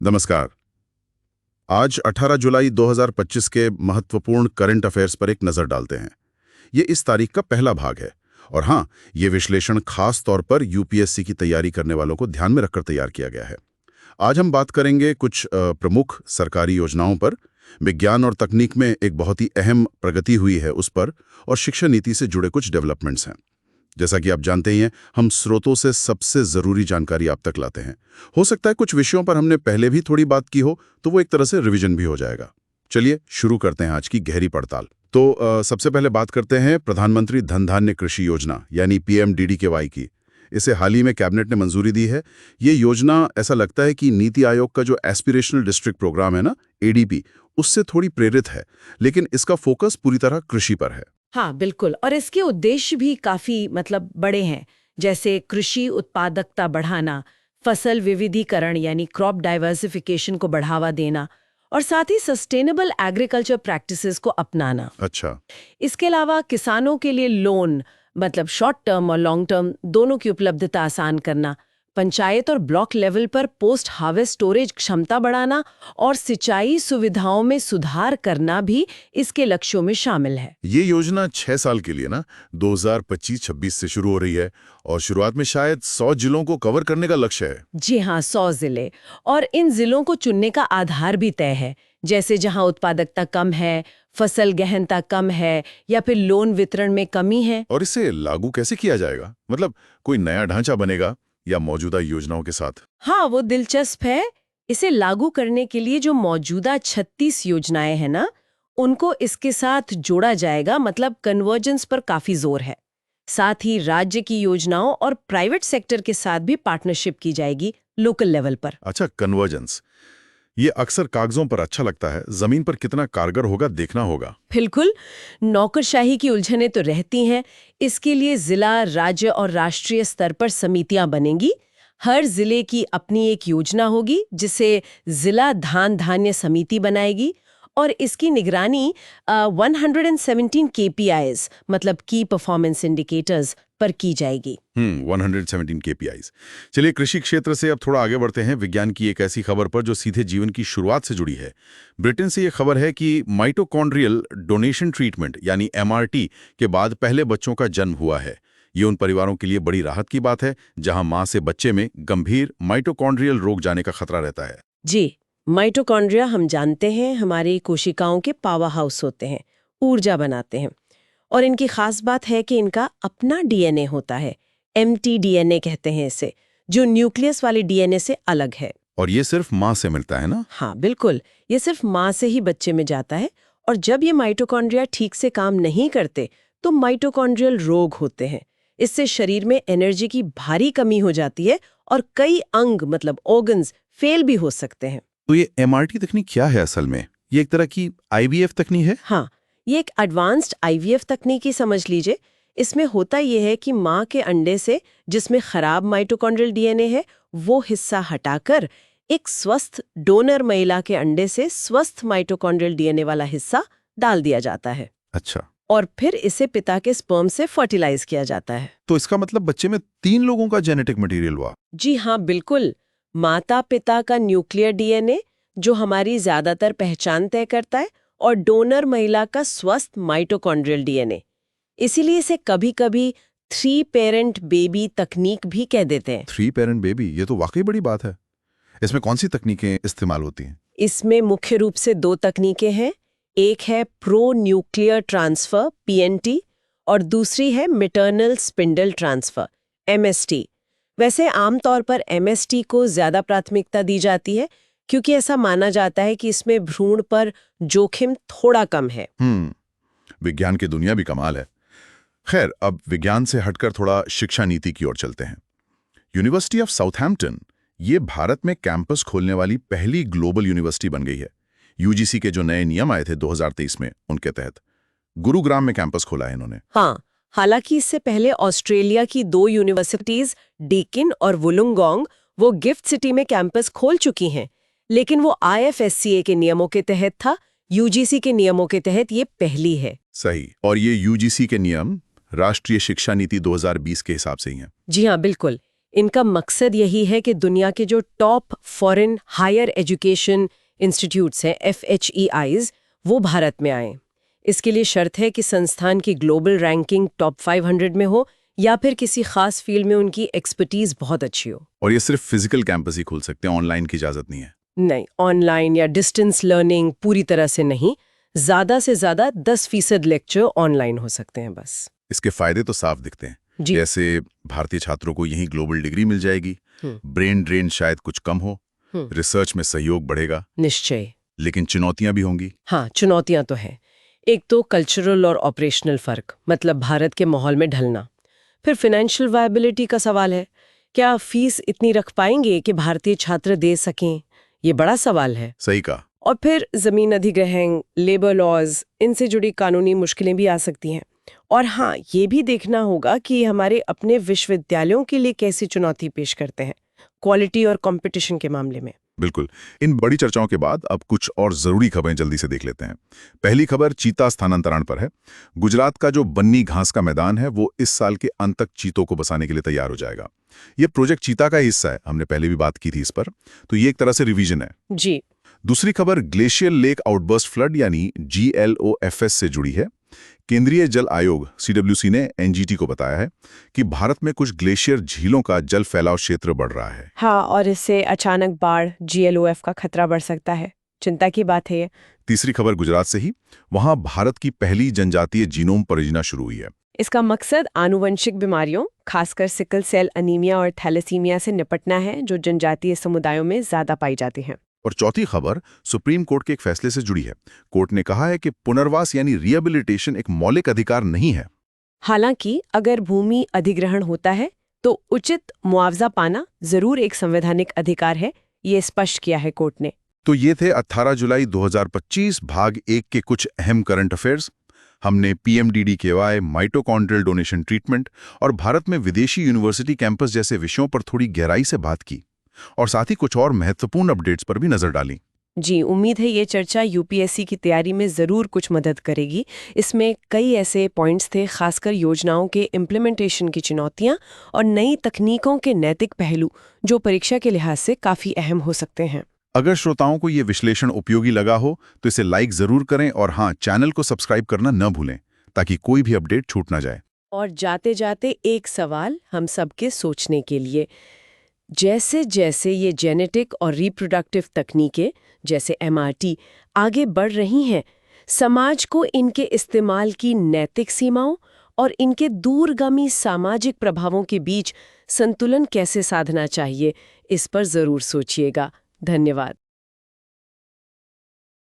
नमस्कार। आज 18 जुलाई 2025 के महत्वपूर्ण करंट अफेयर्स पर एक नज़र डालते हैं। ये इस तारीख का पहला भाग है और हाँ, ये विश्लेषण खास तौर पर यूपीएससी की तैयारी करने वालों को ध्यान में रखकर तैयार किया गया है। आज हम बात करेंगे कुछ प्रमुख सरकारी योजनाओं पर, विज्ञान और तकनीक में एक बहुत ही अहम प्रगति हुई है उस पर, और शिक्षा नीति से जुड़े कुछ डेवलपमेंट्स हैं। जैसा कि आप जानते ही हैं, हम स्रोतों से सबसे ज़रूरी जानकारी आप तक लाते हैं। हो सकता है कुछ विषयों पर हमने पहले भी थोड़ी बात की हो, तो वो एक तरह से रिवीजन भी हो जाएगा। चलिए शुरू करते हैं आज की गहरी पड़ताल। तो सबसे पहले बात करते हैं प्रधानमंत्री धन धान्य कृषि योजना यानी पीएमडीडीकेवाई की। इसे हाल ही में कैबिनेट ने मंजूरी दी है। ये योजना, ऐसा लगता है कि नीति आयोग का जो एस्पिरेशनल डिस्ट्रिक्ट प्रोग्राम है ना, एडीपी, उससे थोड़ी प्रेरित है, लेकिन इसका फोकस पूरी तरह कृषि पर है। हाँ बिल्कुल। और इसके उद्देश्य भी काफी बड़े हैं, जैसे कृषि उत्पादकता बढ़ाना, फसल विविधीकरण यानी क्रॉप डाइवर्सिफिकेशन को बढ़ावा देना और साथ ही सस्टेनेबल एग्रीकल्चर प्रैक्टिसेस को अपनाना। अच्छा। इसके अलावा किसानों के लिए लोन शॉर्ट टर्म और लॉन्ग टर्म दोनों की उपलब्धता आसान करना, पंचायत और ब्लॉक लेवल पर पोस्ट हार्वेस्ट स्टोरेज क्षमता बढ़ाना और सिंचाई सुविधाओं में सुधार करना भी इसके लक्ष्यों में शामिल है। ये योजना 6 साल के लिए ना 2025-26 से शुरू हो रही है और शुरुआत में शायद 100 जिलों को कवर करने का लक्ष्य है। जी हाँ, 100 जिले। और इन जिलों को चुनने का आधार भी तय है, जैसे जहां उत्पादकता कम है, फसल गहनता कम है या फिर लोन वितरण में कमी है। और इसे लागू कैसे किया जाएगा? मतलब कोई नया ढांचा बनेगा या मौजूदा योजनाओं के साथ? हाँ, वो दिलचस्प है। इसे लागू करने के लिए जो मौजूदा 36 योजनाएं हैं ना, उनको इसके साथ जोड़ा जाएगा। कन्वर्जेंस पर काफी जोर है। साथ ही राज्य की योजनाओं और प्राइवेट सेक्टर के साथ भी पार्टनरशिप की जाएगी लोकल लेवल पर। अच्छा, कन्वर्जेंस। ये अक्सर कागजों पर अच्छा लगता है, जमीन पर कितना कारगर होगा देखना होगा। बिल्कुल। नौकरशाही की उलझनें तो रहती हैं। इसके लिए जिला, राज्य और राष्ट्रीय स्तर पर समितियां बनेंगी। हर जिले की अपनी एक योजना होगी, जिसे जिला धान धान्य समिति बनाएगी और इसकी निगरानी 117 केपीआईज की परफॉर्मेंस इंडिकेटर्स पर की जाएगी। 117 केपीआईज। चलिए कृषि क्षेत्र से अब थोड़ा आगे बढ़ते हैं, विज्ञान की एक ऐसी खबर पर जो सीधे जीवन की शुरुआत से जुड़ी है। ब्रिटेन से ये खबर है कि माइटोकॉन्ड्रियल डोनेशन ट्रीटमेंट यानी एमआरटी के बाद पहले बच्चों का जन्म हुआ है। ये उन परिवारों के लिए बड़ी राहत की बात है जहां मां से बच्चे में गंभीर माइटोकॉन्ड्रियल रोग जाने का खतरा रहता है। जी, माइटोकॉन्ड्रिया हम जानते हैं हमारी कोशिकाओं के पावर हाउस होते हैं, ऊर्जा बनाते हैं। और इनकी खास बात है कि इनका अपना डीएनए होता है, mtDNA कहते हैं इसे, जो न्यूक्लियस वाले डीएनए से अलग है। और ये सिर्फ मां से मिलता है ना? हाँ बिल्कुल, ये सिर्फ मां से ही बच्चे में जाता है। और जब ये माइटोकॉन्ड्रिया ठीक से काम नहीं करते तो माइटोकॉन्ड्रियल रोग होते हैं। इससे शरीर में एनर्जी की भारी कमी हो जाती है और कई अंग ऑर्गन्स फेल भी हो सकते हैं। तो ये एमआरटी तकनीक क्या है असल में? ये एक तरह की आईवीएफ तकनीक है? हाँ, ये एक एडवांस्ड आईवीएफ तकनीक ही समझ लीजिए। इसमें होता ये है कि माँ के अंडे से जिसमें खराब माइटोकॉन्ड्रियल डीएनए है, वो हिस्सा हटाकर एक स्वस्थ डोनर महिला के अंडे से स्वस्थ माइटोकॉन्ड्रियल डीएनए वाला हिस्सा डाल दिया जाता है। अच्छा। और फिर इसे पिता के स्पर्म से फर्टिलाइज किया जाता है। तो इसका मतलब बच्चे में 3 लोगों का जेनेटिक मटेरियल हुआ? जी हाँ बिल्कुल। माता पिता का न्यूक्लियर डीएनए जो हमारी ज्यादातर पहचान तय करता है, और डोनर महिला का स्वस्थ माइटोकॉन्ड्रियल डीएनए। इसीलिए इसे कभी-कभी 3 पेरेंट बेबी तकनीक भी कह देते हैं। 3 पेरेंट बेबी, ये तो वाकई बड़ी बात है। इसमें कौन सी तकनीकें इस्तेमाल होती हैं? इसमें मुख्य रूप से 2 तकनीकें हैं। एक है प्रो न्यूक्लियर ट्रांसफर पीएनटी और दूसरी है मैटरनल स्पिंडल ट्रांसफर एमएसटी। वैसे आमतौर पर एमएसटी को ज्यादा प्राथमिकता दी जाती है, क्योंकि ऐसा माना जाता है कि इसमें भ्रूण पर जोखिम थोड़ा कम है। विज्ञान की दुनिया भी कमाल है। खैर, अब विज्ञान से हटकर थोड़ा शिक्षा नीति की ओर चलते हैं। यूनिवर्सिटी ऑफ साउथहैम्पटन ये भारत में कैंपस खोलने वाली पहली ग्लोबल यूनिवर्सिटी बन गई है। यूजीसी के जो नए नियम आए थे 2023 में, उनके तहत गुरुग्राम में कैंपस खोला है इन्होंने। हाँ, हालांकि इससे पहले ऑस्ट्रेलिया की 2 यूनिवर्सिटीज डीकिन और वुलुंगोंग वो गिफ्ट सिटी में कैंपस खोल चुकी हैं, लेकिन वो आईएफएससीए के नियमों के तहत था। यूजीसी के नियमों के तहत ये पहली है। सही। और ये यूजीसी के नियम राष्ट्रीय शिक्षा नीति 2020 के हिसाब से ही हैं। जी हाँ बिल्कुल। इनका मकसद यही है कि दुनिया के जो top foreign higher education institutes हैं FHEIs वो भारत में आएं। इसके लिए शर्त है कि संस्थान की ग्लोबल रैंकिंग टॉप 500 में हो या फिर किसी खास फील्ड में उनकी एक्सपर्टीज बहुत अच्छी हो। और ये सिर्फ फिजिकल कैंपस ही खोल सकते हैं, ऑनलाइन की इजाजत नहीं है? नहीं, ऑनलाइन या डिस्टेंस लर्निंग पूरी तरह से नहीं। ज़्यादा से ज़्यादा 10% लेक्चर ऑनलाइन हो सकते हैं बस। इसके फायदे तो साफ दिखते हैं। जी। जैसे भारतीय छात्रों को यहीं ग्लोबल डिग्री मिल जाएगी, ब्रेन ड्रेन शायद कुछ कम हो, रिसर्च में सहयोग बढ़ेगा। निश्चय। लेकिन चुनौतियां भी होंगी। हाँ, चुनौतियां तो हैं। एक तो कल्चरल और ऑपरेशनल फर्क, मतलब भारत के माहौल में ढलना। फिर फाइनेंशियल वायबिलिटी का सवाल है, क्या फीस इतनी रख पाएंगे कि भारतीय छात्र दे सकें? ये बड़ा सवाल है। सही कहा। और फिर जमीन अधिग्रहण, लेबर लॉज, इनसे जुड़ी कानूनी मुश्किलें भी आ सकती हैं। और हाँ, ये भी देखना होगा कि हमारे अपने विश्वविद्यालयों के लिए कैसी चुनौती पेश करते हैं क्वालिटी और कंपटीशन के मामले में। बिल्कुल। इन बड़ी चर्चाओं के बाद अब कुछ और जरूरी खबरें जल्दी से देख लेते हैं। पहली खबर चीता स्थानांतरण पर है। गुजरात का जो बन्नी घास का मैदान है वो इस साल के अंत तक चीतों को बसाने के लिए तैयार हो जाएगा। ये प्रोजेक्ट चीता का हिस्सा है, हमने पहले भी बात की थी इस पर, तो ये एक तरह से रिवीजन है। जी। दूसरी खबर ग्लेशियर लेक आउटबर्स्ट फ्लड यानी GLOFS से जुड़ी है। केंद्रीय जल आयोग CWC ने NGT को बताया है कि भारत में कुछ ग्लेशियर झीलों का जल फैलाव क्षेत्र बढ़ रहा है। हाँ, और इससे अचानक बाढ़ GLOF का खतरा बढ़ सकता है। चिंता की बात है ये। तीसरी खबर गुजरात से ही। वहां भारत की पहली जनजातीय जीनोम परियोजना शुरू हुई है। इसका मकसद आनुवंशिक बीमारियों, खासकर सिकल सेल अनीमिया और थैलेसीमिया से निपटना है, जो जनजातीय समुदायों में ज्यादा पाई जाती हैं। और चौथी खबर सुप्रीम कोर्ट के एक फैसले से जुड़ी है। कोर्ट ने कहा है कि पुनर्वास यानी रिहेबिलिटेशन एक मौलिक अधिकार नहीं है। हालांकि अगर भूमि अधिग्रहण होता है तो उचित मुआवजा पाना जरूर एक संवैधानिक अधिकार है, ये स्पष्ट किया है कोर्ट ने। तो ये थे 18 जुलाई 2025 भाग 1 के कुछ अहम करंट अफेयर्स। हमने PMDD-KY, माइटोकॉन्ड्रियल डोनेशन ट्रीटमेंट और भारत में विदेशी यूनिवर्सिटी कैंपस जैसे विषयों पर थोड़ी गहराई से बात की, और साथ ही कुछ और महत्वपूर्ण अपडेट्स पर भी नजर डाली। जी, उम्मीद है ये चर्चा UPSC की तैयारी में ज़रूर कुछ मदद करेगी। इसमें कई ऐसे पॉइंट्स थे, खासकर योजनाओं के इम्प्लीमेंटेशन की चुनौतियां और नई तकनीकों के नैतिक पहलू, जो परीक्षा के लिहाज से काफ़ी अहम हो सकते हैं। अगर श्रोताओं को ये विश्लेषण उपयोगी लगा हो तो इसे लाइक जरूर करें, और हाँ, चैनल को सब्सक्राइब करना न भूलें ताकि कोई भी अपडेट छूट ना जाए। और जाते जाते एक सवाल हम सबके सोचने के लिए, जैसे जैसे ये जेनेटिक और रिप्रोडक्टिव तकनीकें जैसे MRT आगे बढ़ रही हैं, समाज को इनके इस्तेमाल की नैतिक सीमाओं और इनके दूरगामी सामाजिक प्रभावों के बीच संतुलन कैसे साधना चाहिए, इस पर जरूर सोचिएगा। धन्यवाद।